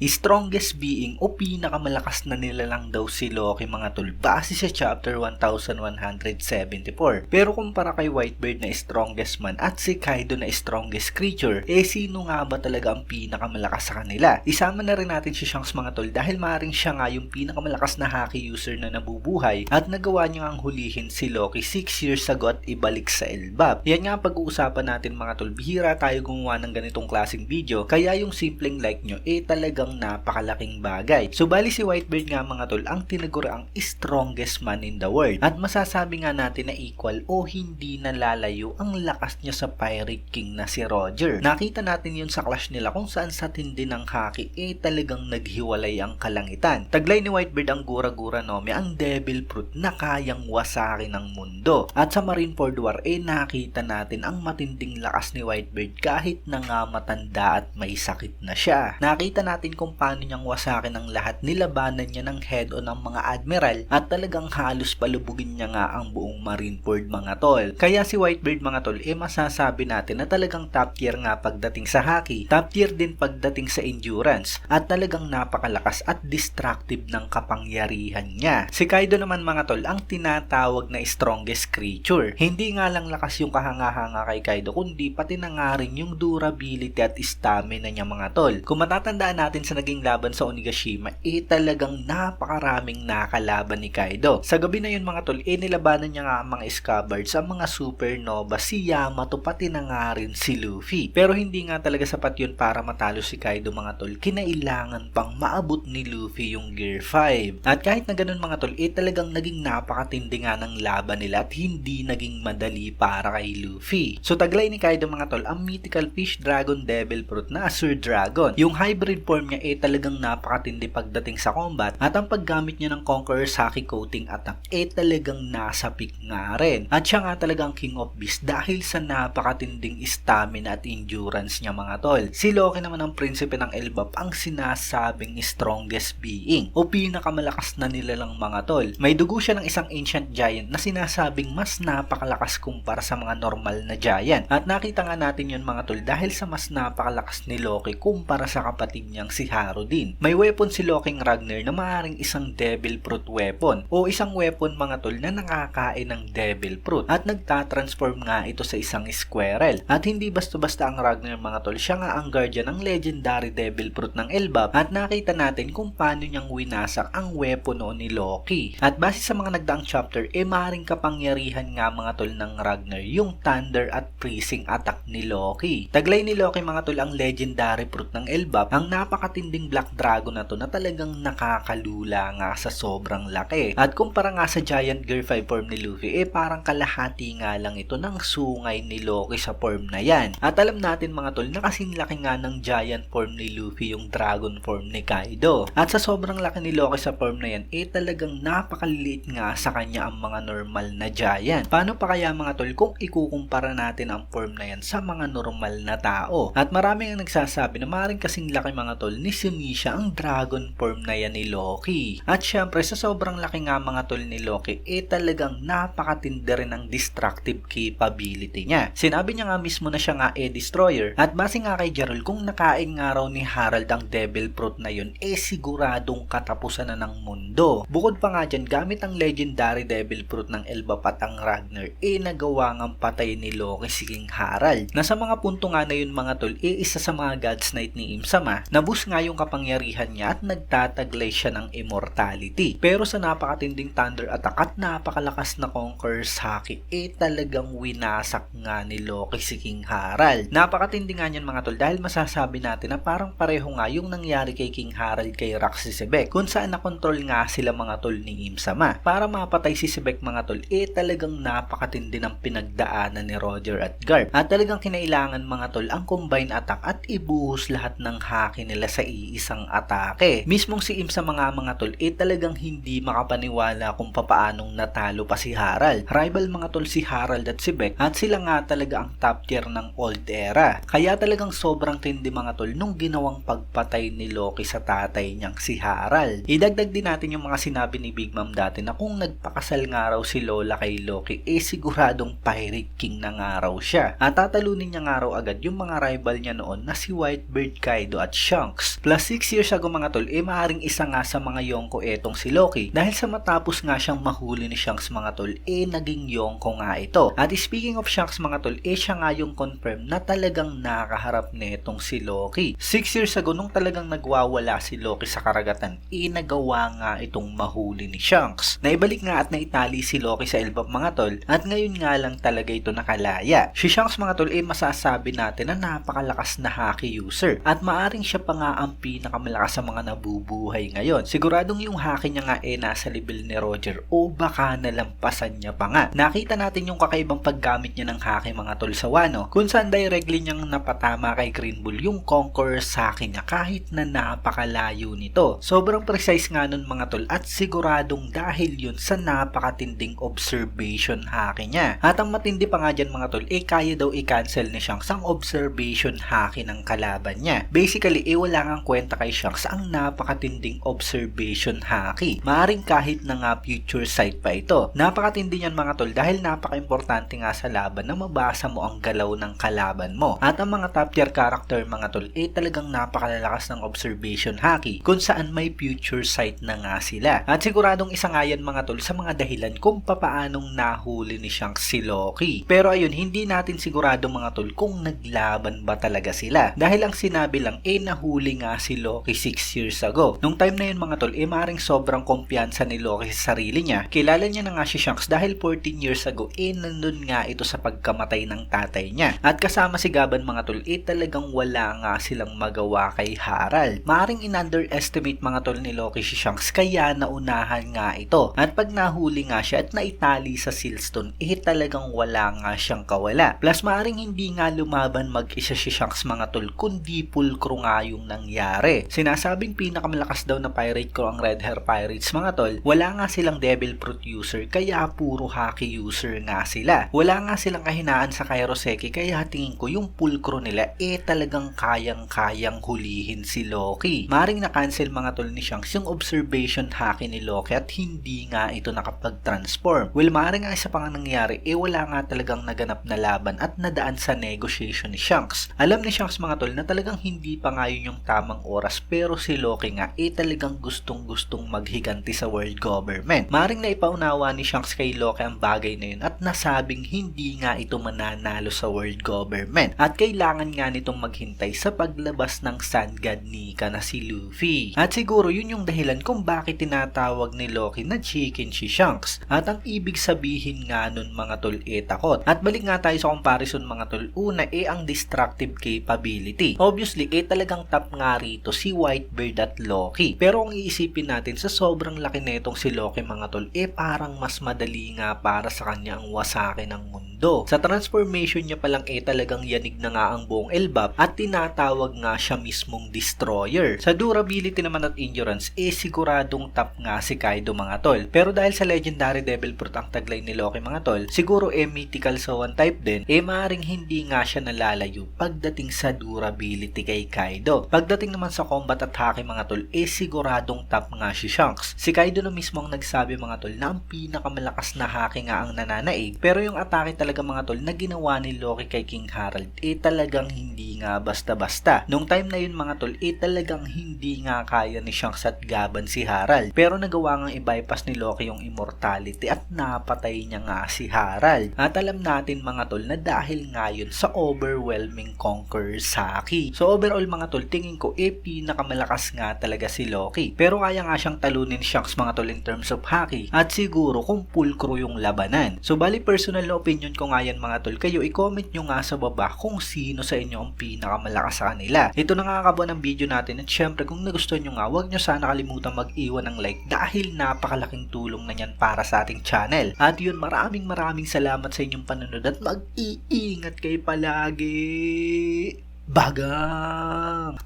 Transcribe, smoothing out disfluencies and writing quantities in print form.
Strongest being o pinakamalakas na nilalang daw si Loki mga tol base sa chapter 1174. Pero kumpara kay Whitebeard na strongest man at si Kaido na strongest creature, sino nga ba talaga ang pinakamalakas sa kanila? Isama na rin natin si Shanks mga tol dahil maaaring siya nga yung pinakamalakas na haki user na nabubuhay at nagawa niya ang hulihin si Loki 6 years ago at ibalik sa Elbap. Yan nga pag-uusapan natin mga tol, bihira tayo gumawa ng ganitong klaseng video kaya yung simpleng like nyo talagang napakalaking bagay. So bali si Whitebeard nga mga tol ang tinagura ang strongest man in the world at masasabi nga natin na equal o hindi nalalayo ang lakas niya sa Pirate King na si Roger. Nakita natin yun sa clash nila kung saan sa tindi ng haki talagang naghiwalay ang kalangitan. Taglay ni Whitebeard ang Gura-Gura Nome, ang Devil Fruit na kayang wasakin ng mundo. At sa Marineford War nakita natin ang matinding lakas ni Whitebeard kahit na nga matanda at may sakit na siya. Nakita natin kung paano niyang wasakin ang lahat, nilabanan niya ng head-on ng mga admiral at talagang halos palubugin niya nga ang buong Marineford mga tol. Kaya si Whitebeard mga tol masasabi natin na talagang top tier nga pagdating sa haki, top tier din pagdating sa endurance at talagang napakalakas at destructive ng kapangyarihan niya. Si Kaido naman mga tol ang tinatawag na strongest creature. Hindi nga lang lakas yung kahanga-hanga kay Kaido kundi pati na nga rin yung durability at stamina niya mga tol. Kung matatandaan natin sa naging laban sa Onigashima, talagang napakaraming nakalaban ni Kaido. Sa gabi na yun mga tol, nilabanan niya nga ang mga Scabbards, ang mga supernova, si Yamato, pati na nga rin si Luffy. Pero hindi nga talaga sapat yun para matalo si Kaido mga tol. Kinailangan pang maabot ni Luffy yung Gear 5. At kahit na ganun mga tol, talagang naging napakatindi nga ng laban nila at hindi naging madali para kay Luffy. So taglay ni Kaido mga tol, ang mythical fish dragon devil fruit na Azure Dragon. Yung hybrid form niya talagang napakatindi pagdating sa combat at ang paggamit niya ng Conqueror's Haki Coating Attack talagang nasa peak nga rin. At siya nga talagang King of Beasts dahil sa napakatinding stamina at endurance niya mga tol. Si Loki naman ang prinsipe ng Elbap ang sinasabing strongest being o pinakamalakas na nilalang mga tol. May dugo siya ng isang ancient giant na sinasabing mas napakalakas kumpara sa mga normal na giant. At nakita nga natin yun mga tol dahil sa mas napakalakas ni Loki kumpara sa kapatid niyang si Haru din. May weapon si Loking Ragnar na maaaring isang Devil Fruit weapon o isang weapon mga tol na nakakain ng Devil Fruit at nagtatransform nga ito sa isang squirrel. At hindi basta-basta ang Ragnar mga tol, siya nga ang guardian ng legendary Devil Fruit ng Elbap at nakita natin kung paano niyang winasak ang weapon noon ni Loki. At base sa mga nagdaang chapter, maaaring kapangyarihan nga mga tol ng Ragnar yung thunder at freezing attack ni Loki. Taglay ni Loki mga tol ang legendary fruit ng Elbap, ang napakatinding Black Dragon na to na talagang nakakalula nga sa sobrang laki. At kumpara nga sa Giant Gear 5 form ni Luffy, parang kalahati nga lang ito ng sungay ni Loki sa form na yan. At alam natin mga tol na kasing laki nga ng Giant form ni Luffy yung Dragon form ni Kaido. At sa sobrang laki ni Loki sa form na yan, talagang napakaliliit nga sa kanya ang mga normal na Giant. Paano pa kaya mga tol kung ikukumpara natin ang form na yan sa mga normal na tao? At marami ang nagsasabi na maaaring kasing laki mga tol ni Sunisha ang dragon form na yan ni Loki. At syempre sa sobrang laki nga mga tol ni Loki talagang napakatindi rin ang destructive capability niya. Sinabi niya nga mismo na siya nga destroyer at base nga kay Gerald kung nakain nga raw ni Harald ang devil fruit na yun siguradong katapusan na ng mundo. Bukod pa nga dyan gamit ang legendary devil fruit ng Elbap at ang Ragnar nagawa ngang patay ni Loki si King Harald. Nasa mga punto nga na yun mga tol isa sa mga God's Knight ni Imsama. Nabus nga yung kapangyarihan niya at nagtataglay siya ng immortality. Pero sa napakatinding thunder attack at napakalakas na Conqueror's Haki talagang winasak nga ni Loki si King Harald. Napakatindi nga niyan mga tol dahil masasabi natin na parang pareho nga yung nangyari kay King Harald kay Rock si Sebek kung saan nakontrol nga sila mga tol ni Imsama. Para mapatay si Sebek mga tol talagang napakatindi ng pinagdaanan ni Roger at Garp at talagang kinailangan mga tol ang combine attack at ibuhos lahat ng haki nila sa iisang atake. Mismong si Im sa mga tol talagang hindi makapaniwala kung papaanong natalo pa si Harald. Rival mga tol si Harald at si Beck at sila nga talaga ang top tier ng old era. Kaya talagang sobrang tindi mga tol nung ginawang pagpatay ni Loki sa tatay niyang si Harald. Idagdag din natin yung mga sinabi ni Big Mom dati na kung nagpakasal nga raw si Lola kay Loki siguradong Pirate King na nga raw siya. At tatalunin niya nga raw agad yung mga rival niya noon na si Whitebeard, Kaido at Shanks. Shanks. Plus 6 years ago mga tol, maaring isa nga sa mga Yonko etong si Loki. Dahil sa matapos nga siyang mahuli ni Shanks mga tol, naging Yonko nga ito. At speaking of Shanks mga tol, siya nga yung confirm na talagang nakaharap netong si Loki. 6 years ago nung talagang nagwawala si Loki sa karagatan, nagawa nga itong mahuli ni Shanks. Naibalik nga at naitali si Loki sa Elbap mga tol, at ngayon nga lang talaga ito nakalaya. Si Shanks mga tol, masasabi natin na napakalakas na haki user, at maaring siya pa nga ang pinakamalakas sa mga nabubuhay ngayon. Siguradong yung haki niya nga nasa level ni Roger, o baka nalampasan niya pa nga. Nakita natin yung kakaibang paggamit niya ng haki mga tol sa Wano, kung saan directly niyang napatama kay Green Bull yung Conqueror sa akin niya kahit na napakalayo nito. Sobrang precise nga nun mga tol, at siguradong dahil yun sa napakatinding observation haki niya. At ang matindi pa nga dyan mga tol, kaya daw i-cancel ni Shanks ang observation haki ng kalaban niya. Basically, wala ngang kwenta kay Shanks ang napakatinding observation haki. Maaring kahit na nga future sight pa ito. Napakatindi niyan mga tol, dahil napaka-importante nga sa laban na mabasa mo ang galaw ng kalaban mo. At ang mga top tier character mga tol, talagang napakalalakas ng observation haki, kung saan may future sight na nga sila. At siguradong isa nga yan mga tol sa mga dahilan kung papaanong nahuli ni Shanks si Loki. Pero ayun, hindi natin sigurado mga tol kung naglaban ba talaga sila. Dahil ang sinabi lang, nahuli nga si Loki 6 years ago. Nung time na yun mga tol, maring sobrang kumpiyansa ni Loki sa sarili niya. Kilala niya na nga si Shanks dahil 14 years ago, nandun nga ito sa pagkamatay ng tatay niya. At kasama si Gaban mga tol, talagang wala nga silang magawa kay Harald. Maring in-underestimate mga tol ni Loki si Shanks, kaya naunahan nga ito. At pag nahuli nga siya at naitali sa Sealstone, talagang wala nga siyang kawala. Plus maring hindi nga lumaban mag-isa si Shanks mga tol, kundi pulcro nga yung nangyari. Sinasabing pinakamalakas daw na pirate crew ang Red Hair Pirates mga tol, wala nga silang Devil Fruit user, kaya puro haki user nga sila. Wala nga silang kahinaan sa Kairoseki, kaya tingin ko yung pulcro nila talagang kayang-kayang hulihin si Loki. Maring na-cancel mga tol ni Shanks yung observation haki ni Loki at hindi nga ito nakapag-transform. Well, maring nga isa pa nga nangyari, wala nga talagang naganap na laban at nadaan sa negotiation ni Shanks. Alam ni Shanks mga tol na talagang hindi pa nga yun yung tamang oras, pero si Loki nga talagang gustong-gustong maghiganti sa world government. Maring naipaunawa ni Shanks kay Loki ang bagay na yun at nasabing hindi nga ito mananalo sa world government at kailangan nga nitong maghintay sa paglabas ng Sun God Nika na si Luffy. At siguro yun yung dahilan kung bakit tinatawag ni Loki na chicken si Shanks. At ang ibig sabihin nga nun mga tol takot. At balik nga tayo sa comparison mga tol. Una ang destructive capability. Obviously talagang top nga rito si Whitebeard at Loki. Pero kung iisipin natin sa sobrang laki netong si Loki mga tol, parang mas madali nga para sa kanya ang wasake ng mundo. Sa transformation niya pa lang talagang yanig na nga ang buong Elbap at tinatawag nga siya mismong destroyer. Sa durability naman at endurance, siguradong top nga si Kaido mga tol. Pero dahil sa legendary Devil Fruit ang taglay ni Loki mga tol, siguro mythical sa one type din, maring hindi nga siya nalalayo pagdating sa durability kay Kaido. Pagdating naman sa combat at haki mga tol, siguradong top nga si Shanks. Si Kaido na mismo ang nagsabi mga tol na ang pinakamalakas na haki nga ang nananaig, pero yung atake talaga mga tol na ginawa ni Loki kay King Harald, talagang hindi nga basta-basta. Nung time na yun mga tol, talagang hindi nga kaya ni Shanks at Gaban si Harald, pero nagawa ngang i-bypass ni Loki yung immortality at napatay niya nga si Harald. At alam natin mga tol na dahil nga yun sa overwhelming Conqueror Haki. So overall mga tol, tingin ko pinakamalakas nga talaga si Loki, pero kaya nga siyang talunin Shanks mga tol in terms of haki at siguro kung pulcro yung labanan. So bali personal na opinion ko nga yan mga tol, kayo i-comment nyo nga sa baba kung sino sa inyo ang pinakamalakas sa kanila. Ito na nga kabuo ng video natin at syempre kung nagustuhan nyo nga, huwag nyo sana kalimutan mag-iwan ng like dahil napakalaking tulong na yan para sa ating channel. At yun, maraming salamat sa inyong panonood at mag-iingat kayo palagi. Bagang!